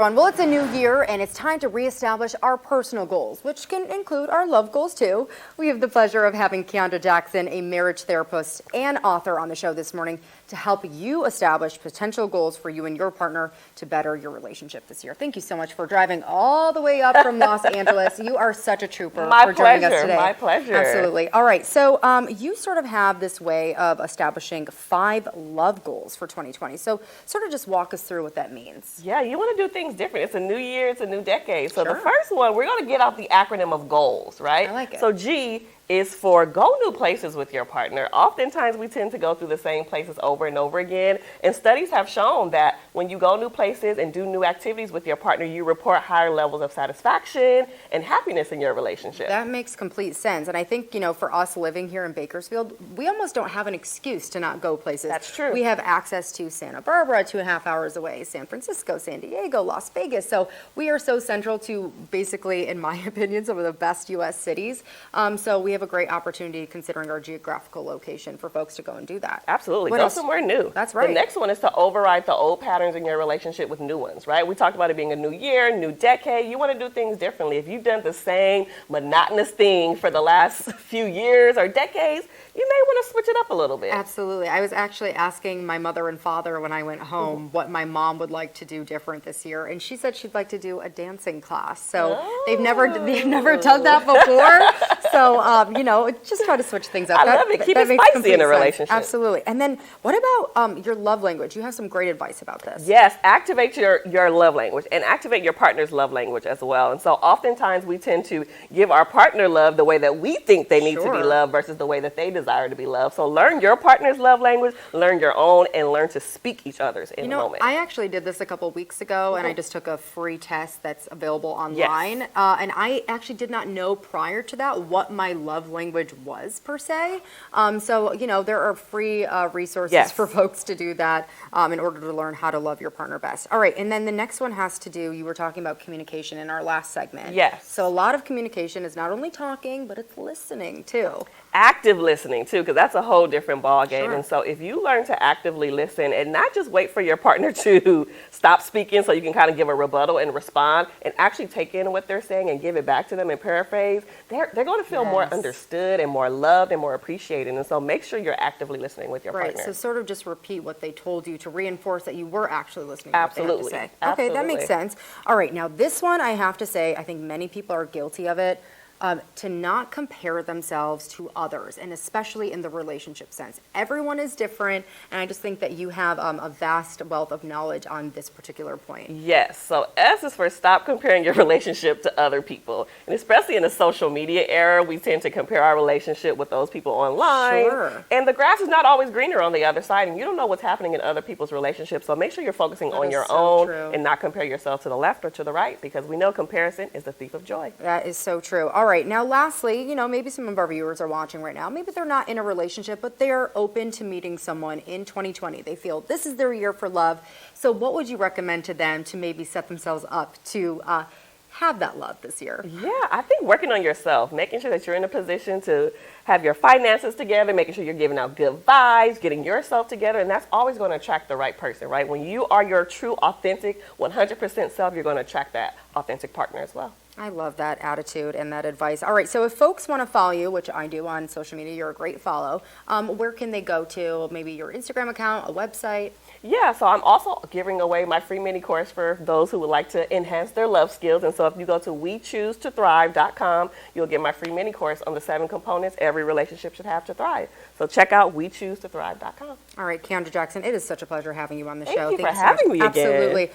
Well, it's a new year and it's time to reestablish our personal goals, which can include our love goals too. We have the pleasure of having Keandra Jackson, a marriage therapist and author, on the show this morning to help you establish potential goals for you and your partner to better your relationship this year. Thank you so much for driving all the way up from Los Angeles. You are such a trooper for joining us today. My pleasure. Absolutely. All right. So you sort of have this way of establishing 5 love goals for 2020. So sort of just walk us through what that means. Yeah, you want to do things different. It's a new year, it's a new decade. So Sure. the first one, we're going to get out the acronym of goals, right? I like it. So G is for go new places with your partner. Oftentimes we tend to go through the same places over and over again. And studies have shown that when you go new places and do new activities with your partner, you report higher levels of satisfaction and happiness in your relationship. That makes complete sense. And I think, for us living here in Bakersfield, we almost don't have an excuse to not go places. That's true. We have access to Santa Barbara, 2.5 hours away, San Francisco, San Diego, Las Vegas. So we are so central to basically, in my opinion, some of the best U.S. cities. So we have a great opportunity considering our geographical location for folks to go and do that. Absolutely. What Go else? somewhere new. That's right. The next one is to override the old patterns in your relationship with new ones, right? We talked about it being a new year, new decade. You want to do things differently. If you've done the same monotonous thing for the last few years or decades, you may want to switch it up a little bit. Absolutely. I was actually asking my mother and father when I went home what my mom would like to do different this year, and she said she'd like to do a dancing class. So they've never done that before. So just try to switch things up. I love it. Keep it makes spicy complete in a sense. relationship. Absolutely. And then what about your love language? You have some great advice about this. Yes, activate your love language and activate your partner's love language as well. And so oftentimes we tend to give our partner love the way that we think they need to be Sure. loved versus the way that they desire to be loved. So learn your partner's love language, learn your own, and learn to speak each other's in the moment. I actually did this a couple weeks ago, and I just took a free test that's available online. And I actually did not know prior to that what my love language was per se. There are free resources Yes. for folks to do that in order to learn how to love your partner best. All right, and then the next one has to do, you were talking about communication in our last segment. Yes. So a lot of communication is not only talking, but it's listening too. Active listening too, because that's a whole different ball game. Sure. And so if you learn to actively listen and not just wait for your partner to stop speaking so you can kind of give a rebuttal and respond and actually take in what they're saying and give it back to them and paraphrase, they're going to feel more Yes. understood and more loved and more appreciated. And so make sure you're actively listening with your Right, partner. so sort of just repeat what they told you to reinforce that you were actually listening Absolutely. to what they had to say. Okay, that makes Absolutely. sense. All right, now this one I have to say, I think many people are guilty of it, to not compare themselves to others, and especially in the relationship sense. Everyone is different, and I just think that you have a vast wealth of knowledge on this particular point. Yes. So S is for stop comparing your relationship to other people. And especially in the social media era, we tend to compare our relationship with those people online. Sure. And the grass is not always greener on the other side, and you don't know what's happening in other people's relationships. So make sure you're focusing on is your so own true. and not compare yourself to the left or to the right, because we know comparison is the thief of joy. That is so true. All right, now lastly, maybe some of our viewers are watching right now. Maybe they're not in a relationship, but they're open to meeting someone in 2020. They feel this is their year for love. So what would you recommend to them to maybe set themselves up to have that love this year? Yeah, I think working on yourself, making sure that you're in a position to have your finances together, making sure you're giving out good vibes, getting yourself together, and that's always going to attract the right person, right? When you are your true, authentic, 100% self, you're going to attract that authentic partner as well. I love that attitude and that advice. All right, so if folks want to follow you, which I do on social media, you're a great follow, where can they go to? Maybe your Instagram account, a website? Yeah, so I'm also giving away my free mini course for those who would like to enhance their love skills. And so if you go to WeChooseToThrive.com, you'll get my free mini course on the 7 components every relationship should have to thrive. So check out WeChooseToThrive.com. All right, Keandra Jackson, it is such a pleasure having you on the Thank show. you for so much. having me again. Absolutely.